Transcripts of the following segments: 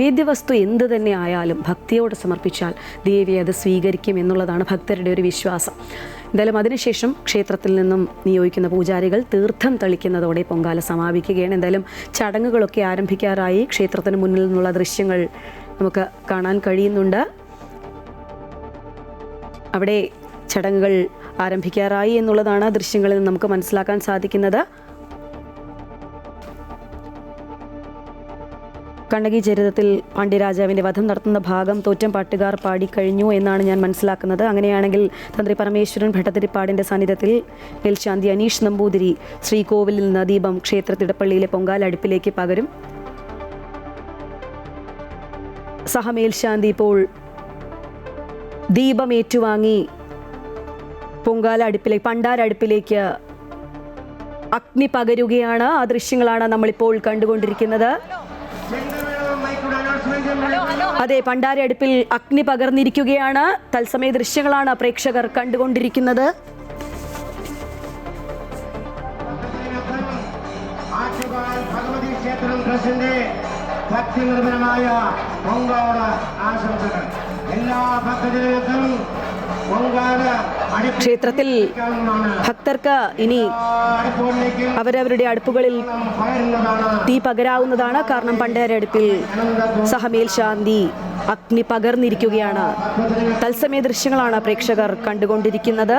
വേദ്യവസ്തു എന്ത് തന്നെ ആയാലും ഭക്തിയോടെ സമർപ്പിച്ചാൽ ദേവി അത് സ്വീകരിക്കും എന്നുള്ളതാണ് ഭക്തരുടെ ഒരു വിശ്വാസം. എന്തായാലും അതിനുശേഷം ക്ഷേത്രത്തിൽ നിന്നും നിയോഗിക്കുന്ന പൂജാരികൾ തീർത്ഥം തളിക്കുന്നതോടെ പൊങ്കാല സമാപിക്കുകയാണ്. എന്തായാലും ചടങ്ങുകളൊക്കെ ആരംഭിക്കാറായി. ക്ഷേത്രത്തിന് മുന്നിൽ നിന്നുള്ള ദൃശ്യങ്ങൾ നമുക്ക് കാണാൻ കഴിയുന്നുണ്ട്. അവിടെ ചടങ്ങുകൾ ആരംഭിക്കാറായി എന്നുള്ളതാണ് ദൃശ്യങ്ങളിൽ നിന്ന് നമുക്ക് മനസ്സിലാക്കാൻ സാധിക്കുന്നത്. കണ്ണകി ചരിതത്തിൽ പാണ്ഡ്യരാജാവിൻ്റെ വധം നടത്തുന്ന ഭാഗം തോറ്റം പാട്ടുകാർ പാടിക്കഴിഞ്ഞു എന്നാണ് ഞാൻ മനസ്സിലാക്കുന്നത്. അങ്ങനെയാണെങ്കിൽ തന്ത്രി പരമേശ്വരൻ ഭട്ടതിരിപ്പാടിൻ്റെ സാന്നിധ്യത്തിൽ മേൽശാന്തി അനീഷ് നമ്പൂതിരി ശ്രീകോവിലിൽ നിന്ന് ദീപം ക്ഷേത്രത്തിടപ്പള്ളിയിലെ പൊങ്കാല അടുപ്പിലേക്ക് പകരും. സഹമേൽശാന്തി ഇപ്പോൾ ദീപം ഏറ്റുവാങ്ങി പൊങ്കാല അടുപ്പിലേക്ക് പണ്ടാരടുപ്പിലേക്ക് അഗ്നി പകരുകയാണ്. ആ ദൃശ്യങ്ങളാണ് നമ്മളിപ്പോൾ കണ്ടുകൊണ്ടിരിക്കുന്നത്. അതെ, പണ്ടാര അടുപ്പിൽ അഗ്നി പകർന്നിരിക്കുകയാണ്. തത്സമയ ദൃശ്യങ്ങളാണ് പ്രേക്ഷകർ കണ്ടുകൊണ്ടിരിക്കുന്നത്. ക്ഷേത്രത്തിൽ ഭക്തർക്ക് ഇനി അവരവരുടെ അടുപ്പുകളിൽ തീ പകരാവുന്നതാണ്. കാരണം പണ്ടാരടുപ്പിൽ സഹമേൽശാന്തി അഗ്നി പകർന്നിരിക്കുകയാണ്. തത്സമയ ദൃശ്യങ്ങളാണ് പ്രേക്ഷകർ കണ്ടുകൊണ്ടിരിക്കുന്നത്.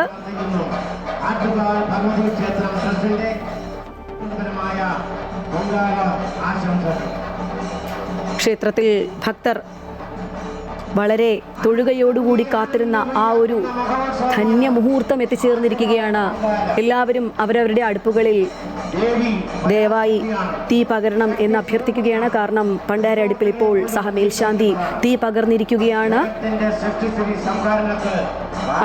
ക്ഷേത്രത്തിൽ ഭക്തർ വളരെ തൊഴുകയോടുകൂടി കാത്തിരുന്ന ആ ഒരു ധന്യമുഹൂർത്തം എത്തിച്ചേർന്നിരിക്കുകയാണ്. എല്ലാവരും അവരവരുടെ അടുപ്പുകളിൽ ദയവായി തീ പകരണം എന്ന് അഭ്യർത്ഥിക്കുകയാണ്. കാരണം പണ്ടാര അടുപ്പിൽ ഇപ്പോൾ സഹമേൽശാന്തി തീ പകർന്നിരിക്കുകയാണ്.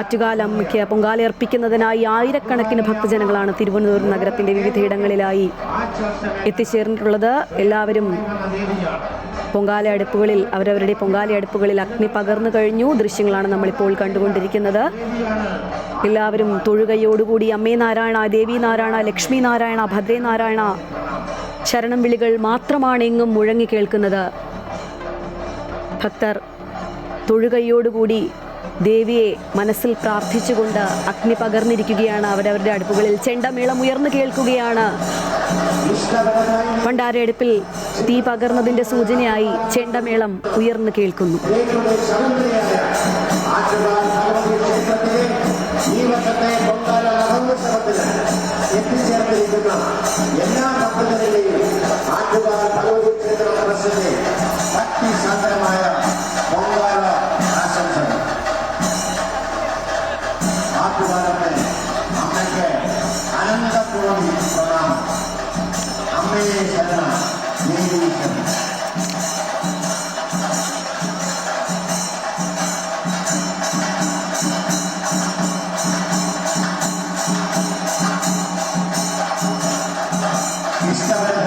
ആറ്റുകാലമ്മയ്ക്ക് പൊങ്കാലയർപ്പിക്കുന്നതിനായി ആയിരക്കണക്കിന് ഭക്തജനങ്ങളാണ് തിരുവനന്തപുരം നഗരത്തിൻ്റെ വിവിധയിടങ്ങളിലായി എത്തിച്ചേർന്നിട്ടുള്ളത്. എല്ലാവരും പൊങ്കാല അടുപ്പുകളിൽ അവരവരുടെ പൊങ്കാല അടുപ്പുകളിൽ അഗ്നി പകർന്നു കഴിഞ്ഞു. ദൃശ്യങ്ങളാണ് നമ്മളിപ്പോൾ കണ്ടുകൊണ്ടിരിക്കുന്നത്. എല്ലാവരും തൊഴുകയോടുകൂടി അമ്മേ നാരായണ, ദേവി നാരായണ, ലക്ഷ്മി നാരായണ, ഭദ്രേ നാരായണ ശരണം വിളികൾ മാത്രമാണ് എങ്ങും മുഴങ്ങി കേൾക്കുന്നത്. ഭക്തർ തൊഴുകയോടുകൂടി ദേവിയെ മനസ്സിൽ പ്രാർത്ഥിച്ചുകൊണ്ട് അഗ്നി പകർന്നിരിക്കുകയാണ്. അവരവരുടെ അടുപ്പുകളിൽ ചെണ്ടമേളം ഉയർന്നു കേൾക്കുകയാണ്. പണ്ടാരടുപ്പിൽ തീ പകർന്നതിൻ്റെ സൂചനയായി ചെണ്ടമേളം ഉയർന്നു കേൾക്കുന്നു. ഇഷ്ടപ്പെട്ട